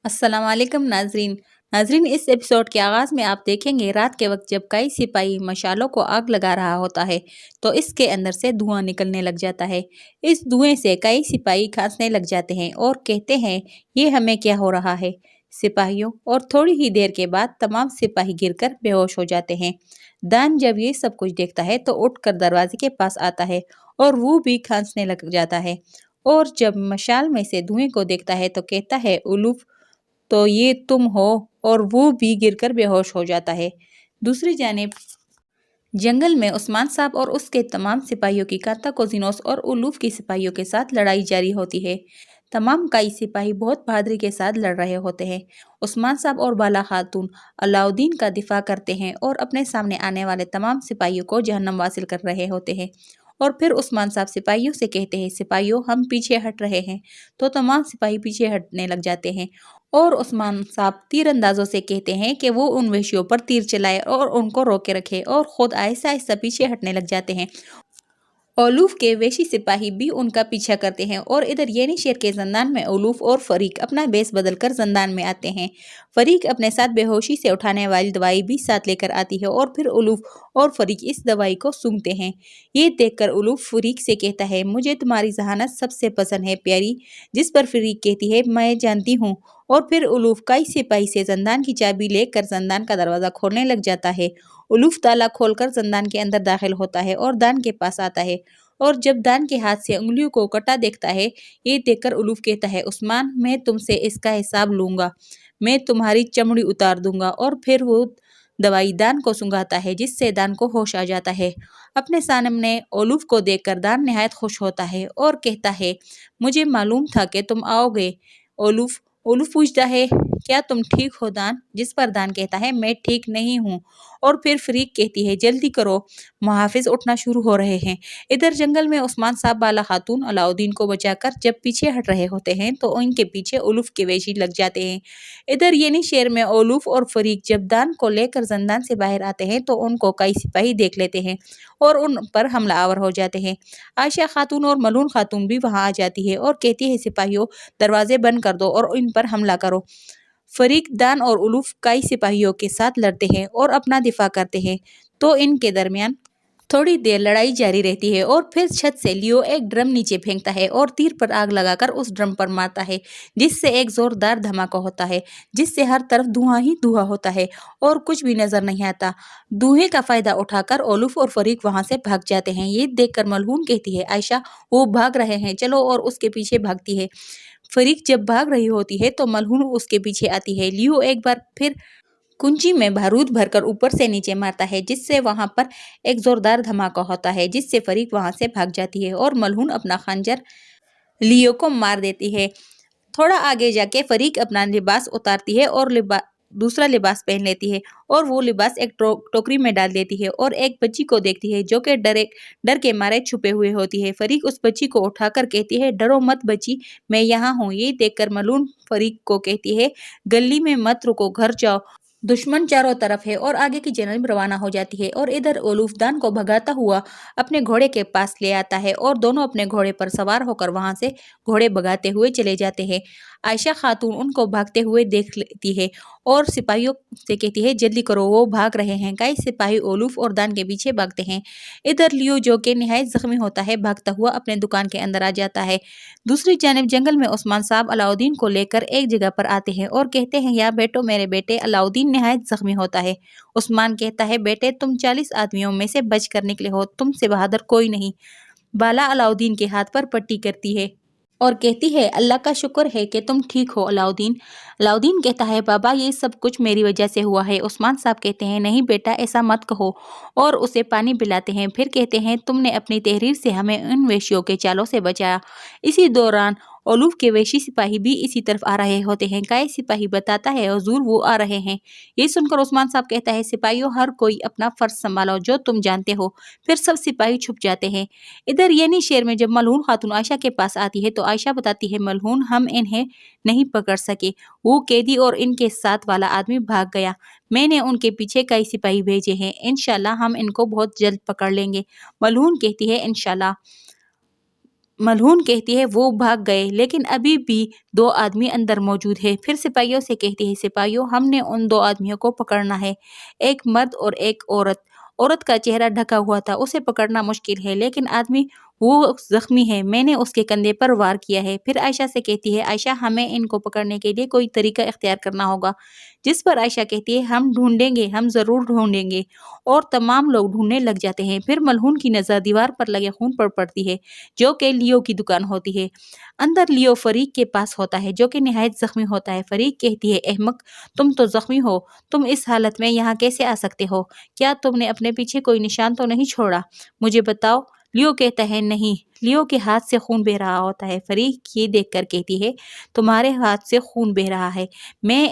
अस्सलाम वालेकुम नाजरीन इस एपिसोड के आगाज़ में आप देखेंगे रात के वक्त जब कई सिपाही मशालों को आग लगा रहा होता है तो इसके अंदर से धुआं निकलने लग जाता है। इस धुएं से कई सिपाही खांसने लग जाते हैं और कहते हैं ये हमें क्या हो रहा है सिपाहियों। और थोड़ी ही देर के बाद तमाम सिपाही गिरकर बेहोश हो जाते हैं। दान जब ये सब कुछ देखता है तो उठकर दरवाजे के पास आता है और वो भी खांसने लग जाता है। और जब मशाल में से धुएं को देखता है तो कहता है उलूफ तो ये तुम हो। और वो भी गिरकर बेहोश हो जाता है। दूसरी जानिब जंगल में उस्मान साहब और उसके तमाम सिपाहियों की काता कोजिनोस और उलूफ की सिपाहियों के साथ लड़ाई जारी होती है। तमाम कई सिपाही बहुत बहादुरी के साथ लड़ रहे होते हैं। उस्मान साहब और बाला खातून अलाउद्दीन का दिफा करते हैं और अपने सामने आने वाले तमाम सिपाहियों को जहन्नम वासिल कर रहे होते हैं। और फिर उस्मान साहब सिपाहियों से कहते हैं सिपाहियों हम पीछे हट रहे हैं। तो तमाम सिपाही पीछे हटने लग जाते हैं और उस्मान साहब तीर अंदाजों से कहते हैं कि वो उन वहशियों पर तीर चलाए और उनको रोके रखे और खुद आहिस्ता आहिस्ता पीछे हटने लग जाते हैं। ओलूफ के वेशी सिपाही भी उनका पीछा करते हैं और इधर येनी शेर के जंदान में ओलूफ और फरीक अपना बेस बदलकर जंदान में आते हैं। फरीक अपने साथ बेहोशी से उठाने वाली दवाई भी साथ लेकर आती है और फिर ओलूफ और फरीक इस दवाई को सूंघते हैं। ये देखकर ओलूफ फरीक से कहता है मुझे तुम्हारी जहानत सबसे पसंद है प्यारी। जिस पर फरीक कहती है मैं जानती हूँ। और फिर उलूफ कई सिपाही से जंदान की चाबी लेकर जंदान का दरवाज़ा खोलने लग जाता है। उलूफ ताला खोलकर जंदान के अंदर दाखिल होता है और दान के पास आता है। और जब दान के हाथ से उंगलियों को कटा देखता है ये देखकर उलूफ कहता है उस्मान मैं तुमसे इसका हिसाब लूँगा, मैं तुम्हारी चमड़ी उतार दूंगा। और फिर वो दवाई दान को सूंघाता है जिससे दान को होश आ जाता है। अपने सामने उलूफ को देखकर दान निहायत खुश होता है और कहता है मुझे मालूम था कि तुम आओगे उलूफ। उलूफ पूछता है क्या तुम ठीक हो दान। जिस पर दान कहता है मैं ठीक नहीं हूँ। और फिर फरीक कहती है जल्दी करो मुहाफिज उठना शुरू हो रहे हैं। इधर जंगल में उस्मान साहब बाला खातून अलाउद्दीन को बचाकर जब पीछे हट रहे होते हैं तो उनके पीछे उलूफ के वेशी लग जाते हैं। इधर येनी शहर में उलूफ और फरीक जब दान को लेकर जंदान से बाहर आते हैं तो उनको कई सिपाही देख लेते हैं और उन पर हमला आवर हो जाते हैं। आयशा खातून और मलून खातून भी वहां आ जाती है और कहती है सिपाहियों दरवाजे बंद कर दो और इन पर हमला करो। फरीक दान और उलूफ कई सिपाहियों के साथ लड़ते हैं और अपना दिफा करते हैं। तो इनके दरमियान थोड़ी देर लड़ाई जारी रहती है और फिर छत से लियो एक ड्रम नीचे फेंकता है और तीर पर आग लगाकर उस ड्रम पर मारता है जिससे एक जोरदार धमाका होता है जिससे हर तरफ धुआं ही धुआं होता है और कुछ भी नजर नहीं आता। धुएं का फायदा उठाकर ओलूफ और फरीक वहां से भाग जाते हैं। ये देखकर मलहून कहती है आयशा वो भाग रहे हैं चलो और उसके पीछे भागती है। फरीक जब भाग रही होती है तो मलहून उसके पीछे आती है। लियो एक बार फिर कुंजी में बारूद भरकर ऊपर से नीचे मारता है जिससे वहां पर एक जोरदार धमाका होता है जिससे फरीक वहां से भाग जाती है और मलहून अपना खंजर लियो को मार देती है। थोड़ा आगे जाके फरीक अपना लिबास उतारती है और दूसरा लिबास पहन लेती है और वो लिबास एक टोकरी में डाल देती है और एक बच्ची को देखती है जो कि डर के मारे छुपे हुए होती है। फरीक उस बच्ची को उठाकर कहती है डरो मत बच्ची मैं यहाँ हूँ। ये देखकर मलून फरीक को कहती है गली में मत रुको घर जाओ दुश्मन चारों तरफ है और आगे की जानब रवाना हो जाती है। और इधर उलूफ दान को भगाता हुआ अपने घोड़े के पास ले आता है और दोनों अपने घोड़े पर सवार होकर वहां से घोड़े भगाते हुए चले जाते हैं। आयशा खातून उनको भागते हुए देख लेती है और सिपाहियों से कहती है जल्दी करो वो भाग रहे हैं। कई सिपाही उलूफ और दान के पीछे भागते हैं। इधर लियो जो कि निहायत जख्मी होता है भागता हुआ अपने दुकान के अंदर आ जाता है। दूसरी जानब जंगल में उस्मान साहब अलाउद्दीन को लेकर एक जगह पर आते हैं और कहते हैं या बेटो मेरे बेटे। अलाउद्दीन निहायत जख्मी होता है। उस्मान कहता है बेटे तुम 40 आदमियों में से बच कर निकले हो, तुमसे बहादुर कोई नहीं। बाला अलाउद्दीन के हाथ पर पट्टी करती है और कहती है अल्लाह का शुक्र है कि तुम ठीक हो अलाउद्दीन। अलाउद्दीन कहता है बाबा ये सब कुछ मेरी वजह से हुआ है। उस्मान साहब कहते हैं नहीं बेटा ऐसा मत कहो और उसे पानी पिलाते हैं। फिर कहते हैं तुमने अपनी तहरीर से हमें इन वेशियों के चालों से बचाया। इसी दौरान उलूफ के वेशी सिपाही भी इसी तरफ आ रहे होते हैं। कई सिपाही बताता है हुजूर वो आ रहे हैं। ये सुनकर उस्मान साहब कहता है सिपाहियों हर कोई अपना फर्ज संभालो जो तुम जानते हो। फिर सब सिपाही छुप जाते हैं। इधर येनी शहर में जब मलहून खातून आयशा के पास आती है तो आयशा बताती है मलहून हम इन्हें नहीं पकड़ सके, वो कैदी और इनके साथ वाला आदमी भाग गया। मैंने उनके पीछे कई सिपाही भेजे हैं, इंशाल्लाह हम इनको बहुत जल्द पकड़ लेंगे। मलहून कहती है इंशाल्लाह। ملہون کہتی ہے وہ بھاگ گئے لیکن ابھی بھی 2 آدمی اندر موجود ہے۔ پھر سپاہیوں سے کہتی ہے سپاہیوں ہم نے ان 2 آدمیوں کو پکڑنا ہے، ایک مرد اور ایک عورت۔ عورت کا چہرہ ڈھکا ہوا تھا، اسے پکڑنا مشکل ہے لیکن آدمی وہ زخمی ہے، میں نے اس کے کندھے پر وار کیا ہے۔ پھر عائشہ سے کہتی ہے عائشہ ہمیں ان کو پکڑنے کے لیے کوئی طریقہ اختیار کرنا ہوگا، جس پر عائشہ کہتی ہے ہم ڈھونڈیں گے، ہم ضرور ڈھونڈیں گے، اور تمام لوگ ڈھونڈنے لگ جاتے ہیں۔ پھر ملہون کی نظر دیوار پر لگے خون پر پڑتی ہے جو کہ لیو کی دکان ہوتی ہے۔ اندر لیو فریق کے پاس ہوتا ہے جو کہ نہایت زخمی ہوتا ہے۔ فریق کہتی ہے احمق تم تو زخمی ہو، تم اس حالت میں یہاں کیسے آ سکتے ہو؟ کیا تم نے اپنے پیچھے کوئی نشان تو نہیں چھوڑا؟ مجھے بتاؤ۔ لیو کہتا ہے نہیں۔ لیو کے ہاتھ سے خون بہہ رہا ہوتا ہے۔ فریق یہ دیکھ کر کہتی ہے تمہارے ہاتھ سے خون بہہ رہا ہے، میں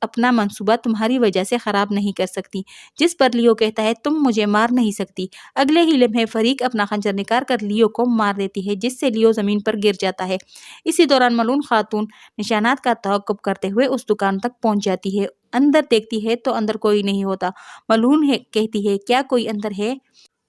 اپنا منصوبہ تمہاری وجہ سے خراب نہیں کر سکتی، جس پر لیو کہتا ہے تم مجھے مار نہیں سکتی۔ اگلے ہی لمحے فریق اپنا خنجر نکال کر لیو کو مار دیتی ہے جس سے لیو زمین پر گر جاتا ہے۔ اسی دوران ملعون خاتون نشانات کا تعاقب کرتے ہوئے اس دکان تک پہنچ جاتی ہے۔ اندر دیکھتی ہے تو اندر کوئی نہیں ہوتا۔ ملعون کہتی ہے کیا کوئی اندر ہے؟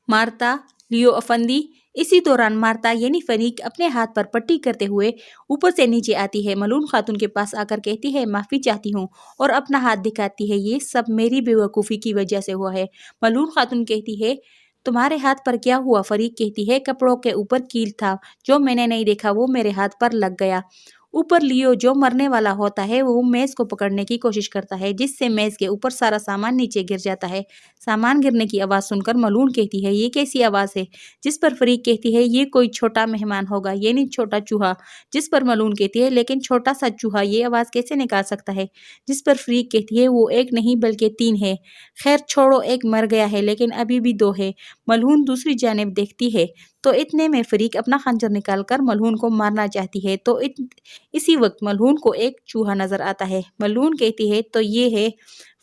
مارتا، لیو افندی۔ اسی دوران مارتا یعنی فریق اپنے ہاتھ پر پٹی کرتے ہوئے اوپر سے نیچے آتی ہے، ملعون خاتون کے پاس آ کر کہتی ہے معافی چاہتی ہوں اور اپنا ہاتھ دکھاتی ہے، یہ سب میری بے وقوفی کی وجہ سے ہوا ہے۔ ملعون خاتون کہتی ہے تمہارے ہاتھ پر کیا ہوا؟ فریق کہتی ہے کپڑوں کے اوپر کیل تھا جو میں نے نہیں دیکھا، وہ میرے ہاتھ پر لگ گیا۔ اوپر لیو جو مرنے والا ہوتا ہے وہ میز کو پکڑنے کی کوشش کرتا ہے جس سے میز کے اوپر سارا سامان نیچے گر جاتا ہے۔ سامان گرنے کی آواز سن کر ملعون کہتی ہے یہ کیسی آواز ہے؟ جس پر فریق کہتی ہے یہ کوئی چھوٹا مہمان ہوگا یعنی چھوٹا چوہا، جس پر ملعون کہتی ہے لیکن چھوٹا سا چوہا یہ آواز کیسے نکال سکتا ہے؟ جس پر فریق کہتی ہے وہ ایک نہیں بلکہ 3 ہے۔ خیر چھوڑو، ایک مر گیا ہے لیکن ابھی بھی 2 ہے۔ ملعون دوسری جانب دیکھتی ہے تو اتنے میں فریق اپنا خنجر نکال کر ملعون کو مارنا چاہتی ہے تو اسی وقت ملعون کو ایک چوہا نظر آتا ہے۔ ملعون کہتی ہے تو یہ ہے۔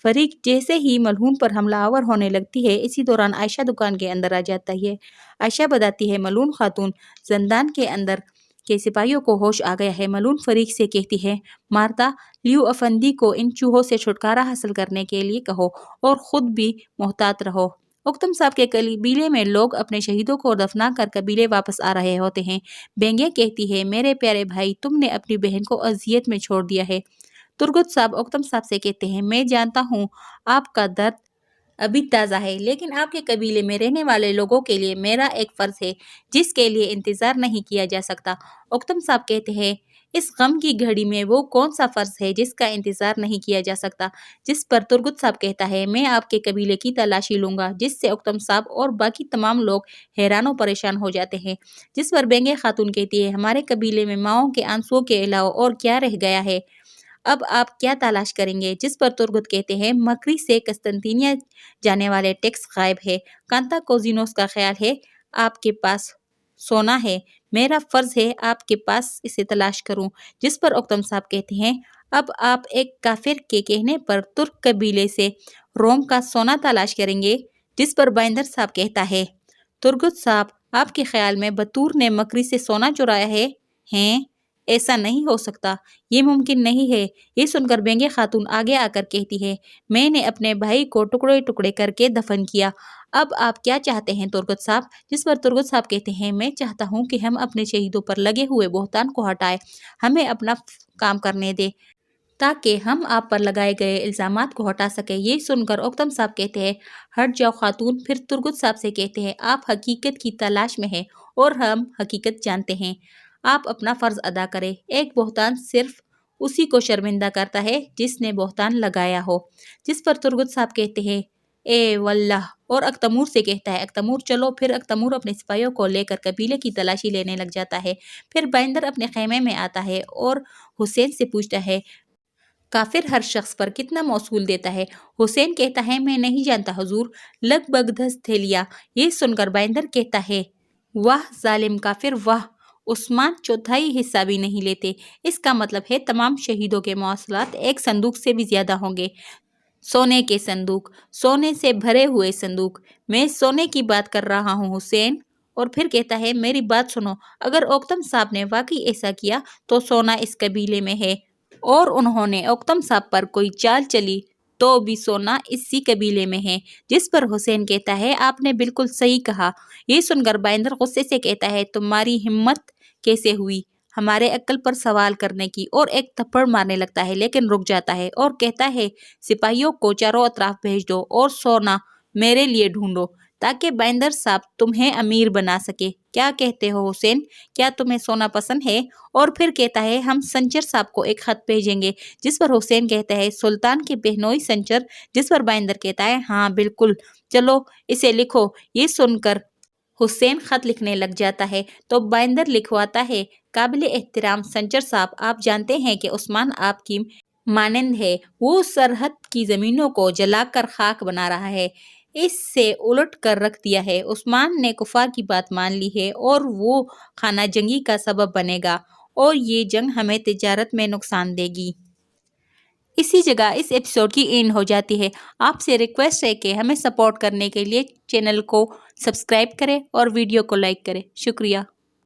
فریق جیسے ہی ملعون پر حملہ آور ہونے لگتی ہے اسی دوران عائشہ دکان کے اندر آ جاتا ہے۔ عائشہ بتاتی ہے ملعون خاتون زندان کے اندر کے سپاہیوں کو ہوش آ گیا ہے۔ ملعون فریق سے کہتی ہے مارتا، لیو افندی کو ان چوہوں سے چھٹکارا حاصل کرنے کے لیے کہو اور خود بھی محتاط رہو۔ اکتم صاحب کے قبیلے میں لوگ اپنے شہیدوں کو دفنا کر قبیلے واپس آ رہے ہوتے ہیں۔ بینگے کہتی ہے میرے پیارے بھائی تم نے اپنی بہن کو اذیت میں چھوڑ دیا ہے۔ ترگت صاحب اکتم صاحب سے کہتے ہیں میں جانتا ہوں آپ کا درد ابھی تازہ ہے لیکن آپ کے قبیلے میں رہنے والے لوگوں کے لیے میرا ایک فرض ہے جس کے لیے انتظار نہیں کیا جا سکتا۔ اکتم صاحب کہتے ہیں اس غم کی گھڑی میں وہ کون سا فرض ہے جس کا انتظار نہیں کیا جا سکتا؟ جس پر ترگت صاحب کہتا ہے میں آپ کے قبیلے کی تلاشی لوں گا، جس سے اکتم صاحب اور باقی تمام لوگ حیران و پریشان ہو جاتے ہیں۔ جس پر بینگے خاتون کہتی ہے ہمارے قبیلے میں ماؤں کے آنسوؤں کے علاوہ اور کیا رہ گیا ہے؟ اب آپ کیا تلاش کریں گے؟ جس پر ترگت کہتے ہیں مکری سے قسطنطنیہ جانے والے ٹیکس غائب ہے، کانتا کوزینوس کا خیال ہے آپ کے پاس سونا ہے، میرا فرض ہے آپ کے پاس اسے تلاش کروں۔ جس پر اکتم صاحب کہتے ہیں اب آپ ایک کافر کے کہنے پر ترک قبیلے سے روم کا سونا تلاش کریں گے؟ جس پر بائندر صاحب کہتا ہے ترگت صاحب آپ کے خیال میں بطور نے مکری سے سونا چرایا ہے؟ ہیں ایسا نہیں ہو سکتا، یہ ممکن نہیں ہے۔ یہ سن کر بینگے خاتون آگے آ کر کہتی ہے میں نے اپنے بھائی کو ٹکڑے ٹکڑے کر کے دفن کیا، اب آپ کیا چاہتے ہیں ترگت صاحب؟ جس پر ترگت صاحب کہتے ہیں میں چاہتا ہوں کہ ہم اپنے شہیدوں پر لگے ہوئے بہتان کو ہٹائیں، ہمیں اپنا کام کرنے دیں تاکہ ہم آپ پر لگائے گئے الزامات کو ہٹا سکیں۔ یہ سن کر اکتم صاحب کہتے ہیں ہٹ جاؤ خاتون۔ پھر ترگت صاحب سے کہتے ہیں آپ حقیقت کی تلاش میں ہیں اور ہم حقیقت جانتے ہیں، آپ اپنا فرض ادا کریں۔ ایک بہتان صرف اسی کو شرمندہ کرتا ہے جس نے بہتان لگایا ہو۔ جس پر ترگت صاحب کہتے ہیں اے واللہ، اور اکتمور سے کہتا ہے اکتمور چلو۔ پھر اکتمور اپنے سپاہیوں کو لے کر قبیلے کی تلاشی لینے لگ جاتا ہے۔ پھر بائندر اپنے خیمے میں آتا ہے اور حسین سے پوچھتا ہے کافر ہر شخص پر کتنا موصول دیتا ہے؟ حسین کہتا ہے میں نہیں جانتا حضور، لگ بھگ 10 تھیلیاں۔ یہ سن کر بائندر کہتا ہے واہ ظالم کافر واہ، عثمان چوتھائی حصہ بھی نہیں لیتے، اس کا مطلب ہے تمام شہیدوں کے مواصلات ایک صندوق سے بھی زیادہ ہوں گے۔ سونے کے صندوق، سونے سے بھرے ہوئے صندوق، میں سونے کی بات کر رہا ہوں حسین۔ اور پھر کہتا ہے میری بات سنو، اگر اکتم صاحب نے واقعی ایسا کیا تو سونا اس قبیلے میں ہے، اور انہوں نے اکتم صاحب پر کوئی چال چلی تو بھی سونا اسی قبیلے میں ہے۔ جس پر حسین کہتا ہے آپ نے بالکل صحیح کہا۔ یہ سن کر بائندر غصے سے کہتا ہے تمہاری ہمت कैसे हुई। हमारे अक्ल पर सवाल करने की और एक थप्पड़ मारने लगता है, लेकिन रुक जाता है और कहता है, सिपाहियों को चारों अतराफ भेज दो और सोना मेरे लिए ढूंढो ताकि बाइंदर साहब तुम्हें अमीर बना सके। क्या कहते हो हुसैन, क्या तुम्हें सोना पसंद है? और फिर कहता है, हम संचर साहब को एक खत भेजेंगे। जिस पर हुसैन कहता है, सुल्तान के बहनोई संचर। जिस पर बाइंदर कहता है, हाँ बिल्कुल, चलो इसे लिखो। ये सुनकर हुसैन खत लिखने लग जाता है तो बाइंदर लिखवाता है, काबिल एहतराम संचर साहब, आप जानते हैं कि उस्मान आपकी मानंद है। वो सरहद की जमीनों को जलाकर खाक बना रहा है, इससे उलट कर रख दिया है। उस्मान ने कुफार की बात मान ली है और वो खाना जंगी का सबब बनेगा और ये जंग हमें तिजारत में नुकसान देगी। इसी जगह इस एपिसोड की एंड हो जाती है। आपसे रिक्वेस्ट है कि हमें सपोर्ट करने के लिए चैनल को सब्सक्राइब करें और वीडियो को लाइक करें। शुक्रिया।